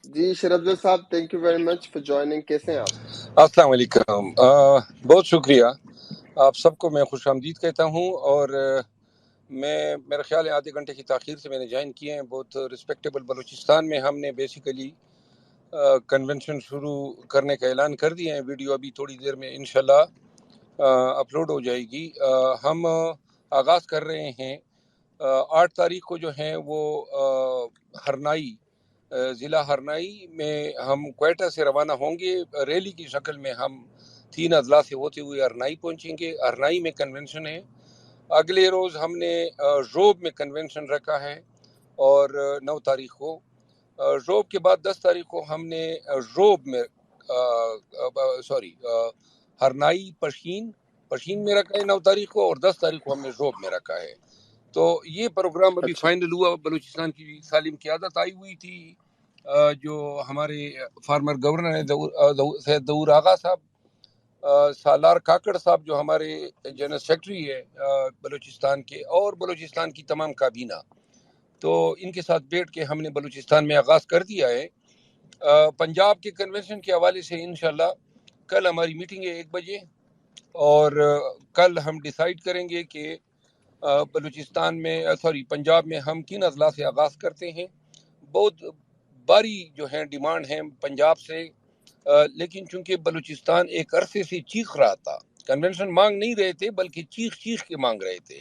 جی شرفزر صاحب، thank you very much for joining. کیسے ہیں آپ؟ السلام علیکم. بہت شکریہ. آپ سب کو میں خوش آمدید کہتا ہوں. اور میں میرا خیال ہے آدھے گھنٹے کی تاخیر سے میں نے جوائن کیے ہیں. بہت رسپیکٹیبل بلوچستان میں ہم نے بیسیکلی کنونشن شروع کرنے کا اعلان کر دیا ہے. ویڈیو ابھی تھوڑی دیر میں انشاءاللہ اپلوڈ ہو جائے گی. ہم آغاز کر رہے ہیں 8 تاریخ کو جو ہیں وہ ہرنائی ضلع ہرنائی میں ہم کوئٹہ سے روانہ ہوں گے. ریلی کی شکل میں ہم 3 اضلاع سے ہوتے ہوئے ہرنائی پہنچیں گے. ہرنائی میں کنونشن ہے. اگلے روز ہم نے روب میں کنونشن رکھا ہے اور 9 تاریخ کو. روب کے بعد 10 تاریخ کو ہم نے روب میں ہرنائی پشین میں رکھا ہے 9 تاریخ کو، اور 10 تاریخ کو ہم نے روب میں رکھا ہے. تو یہ پروگرام ابھی اچھا فائنل ہوا. بلوچستان کی سالم قیادت آئی ہوئی تھی. جو ہمارے فارمر گورنر ہیں سید ظہور آغا صاحب، سالار کاکڑ صاحب جو ہمارے جنرل سیکرٹری ہے بلوچستان کے، اور بلوچستان کی تمام کابینہ، تو ان کے ساتھ بیٹھ کے ہم نے بلوچستان میں آغاز کر دیا ہے. پنجاب کے کنونشن کے حوالے سے انشاءاللہ کل ہماری میٹنگ ہے 1 بجے، اور کل ہم ڈیسائیڈ کریں گے کہ بلوچستان میں پنجاب میں ہم کن اضلاع سے آغاز کرتے ہیں. بہت باری جو ہیں ڈیمانڈ ہیں پنجاب سے، لیکن چونکہ بلوچستان ایک عرصے سے چیخ رہا تھا، کنونشن مانگ نہیں رہے تھے بلکہ چیخ کے مانگ رہے تھے.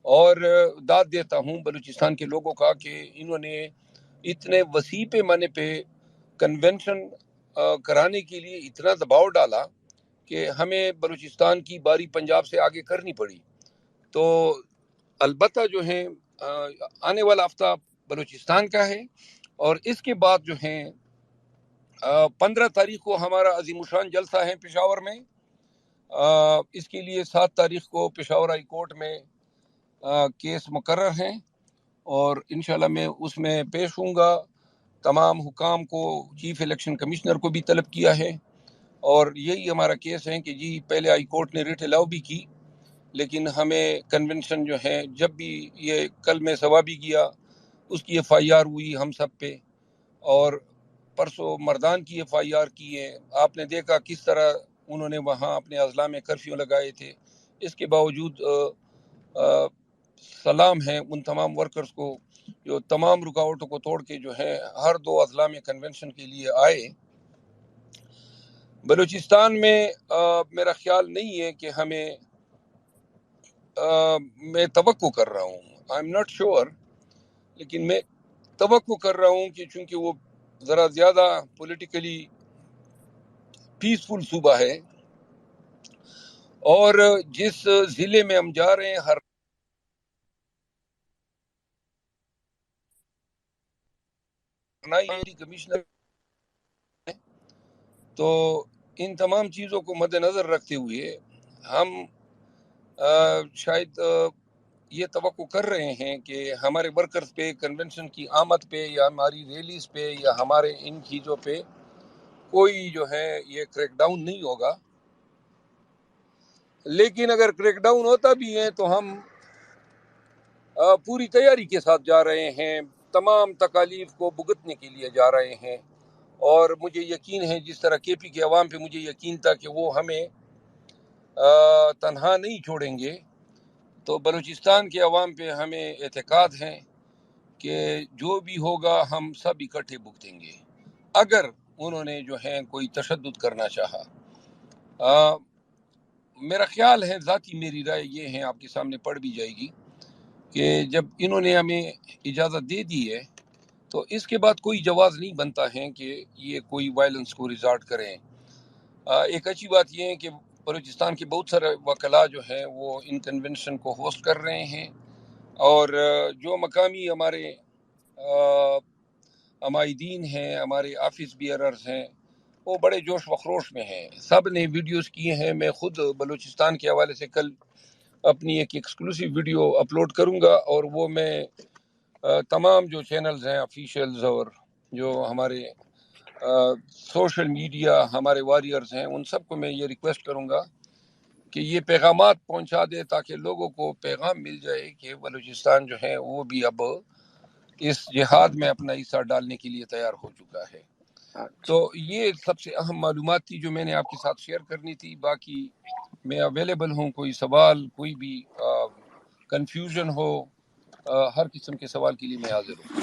اور داد دیتا ہوں بلوچستان کے لوگوں کا کہ انہوں نے اتنے وسیع پیمانے پہ کنونشن کرانے کے لیے اتنا دباؤ ڈالا کہ ہمیں بلوچستان کی باری پنجاب سے آگے کرنی پڑی. تو البتہ جو ہیں آنے والا ہفتہ بلوچستان کا ہے، اور اس کے بعد جو ہیں 15 تاریخ کو ہمارا عظیم الشان جلسہ ہے پشاور میں. اس کے لیے 7 تاریخ کو پشاور ہائی کورٹ میں کیس مقرر ہیں، اور انشاءاللہ میں اس میں پیش ہوں گا. تمام حکام کو، چیف الیکشن کمشنر کو بھی طلب کیا ہے، اور یہی ہمارا کیس ہے کہ جی پہلے ہائی کورٹ نے ریٹ الاؤ بھی کی، لیکن ہمیں کنونشن جو ہے جب بھی یہ کل میں سوا بھی گیا اس کی ایف آئی آر ہوئی ہم سب پہ، اور پرسوں مردان کی ایف آئی آر کی ہے. آپ نے دیکھا کس طرح انہوں نے وہاں اپنے اضلاع میں کرفیو لگائے تھے. اس کے باوجود سلام ہے ان تمام ورکرز کو جو تمام رکاوٹوں کو توڑ کے جو ہے ہر 2 اضلاع میں کنونشن کے لیے آئے. بلوچستان میں میرا خیال نہیں ہے کہ ہمیں میں توقع کر رہا ہوں، آئی ایم ناٹ شیور، لیکن میں توقع کر رہا ہوں کہ چونکہ وہ ذرا زیادہ پولیٹیکلی پیسفل صوبہ ہے، اور جس ضلع میں ہم جا رہے ہیں ہرنائی کمشنر، تو ان تمام چیزوں کو مد نظر رکھتے ہوئے ہم شاید یہ توقع کر رہے ہیں کہ ہمارے ورکرز پہ کنونشن کی آمد پہ یا ہماری ریلیز پہ یا ہمارے ان چیزوں پہ کوئی جو ہے یہ کریک ڈاؤن نہیں ہوگا. لیکن اگر کریک ڈاؤن ہوتا بھی ہے تو ہم پوری تیاری کے ساتھ جا رہے ہیں، تمام تکالیف کو بھگتنے کے لیے جا رہے ہیں. اور مجھے یقین ہے جس طرح کے پی کے عوام پہ مجھے یقین تھا کہ وہ ہمیں تنہا نہیں چھوڑیں گے، تو بلوچستان کے عوام پہ ہمیں اعتقاد ہے کہ جو بھی ہوگا ہم سب اکٹھے بھگتیں گے اگر انہوں نے جو ہے کوئی تشدد کرنا چاہا. میرا خیال ہے، ذاتی میری رائے یہ ہے، آپ کے سامنے پڑھ بھی جائے گی، کہ جب انہوں نے ہمیں اجازت دے دی ہے تو اس کے بعد کوئی جواز نہیں بنتا ہے کہ یہ کوئی وائلنس کو ریزارٹ کریں. ایک اچھی بات یہ ہے کہ بلوچستان کے بہت سارے وکلاء جو ہیں وہ ان کنونشن کو ہوسٹ کر رہے ہیں، اور جو مقامی ہمارے عمائدین ہیں، ہمارے آفس بیئررز ہیں، وہ بڑے جوش و خروش میں ہیں. سب نے ویڈیوز کیے ہیں. میں خود بلوچستان کے حوالے سے کل اپنی ایک ایکسکلوسیو ویڈیو اپلوڈ کروں گا، اور وہ میں تمام جو چینلز ہیں آفیشیلز اور جو ہمارے سوشل میڈیا ہمارے واریئرز ہیں ان سب کو میں یہ ریکویسٹ کروں گا کہ یہ پیغامات پہنچا دے تاکہ لوگوں کو پیغام مل جائے کہ بلوچستان جو ہے وہ بھی اب اس جہاد میں اپنا حصہ ڈالنے کے لیے تیار ہو چکا ہے. تو یہ سب سے اہم معلومات تھی جو میں نے آپ کے ساتھ شیئر کرنی تھی. باقی میں اویلیبل ہوں، کوئی سوال، کوئی بھی کنفیوژن ہو، ہر قسم کے سوال کے لیے میں حاضر ہوں.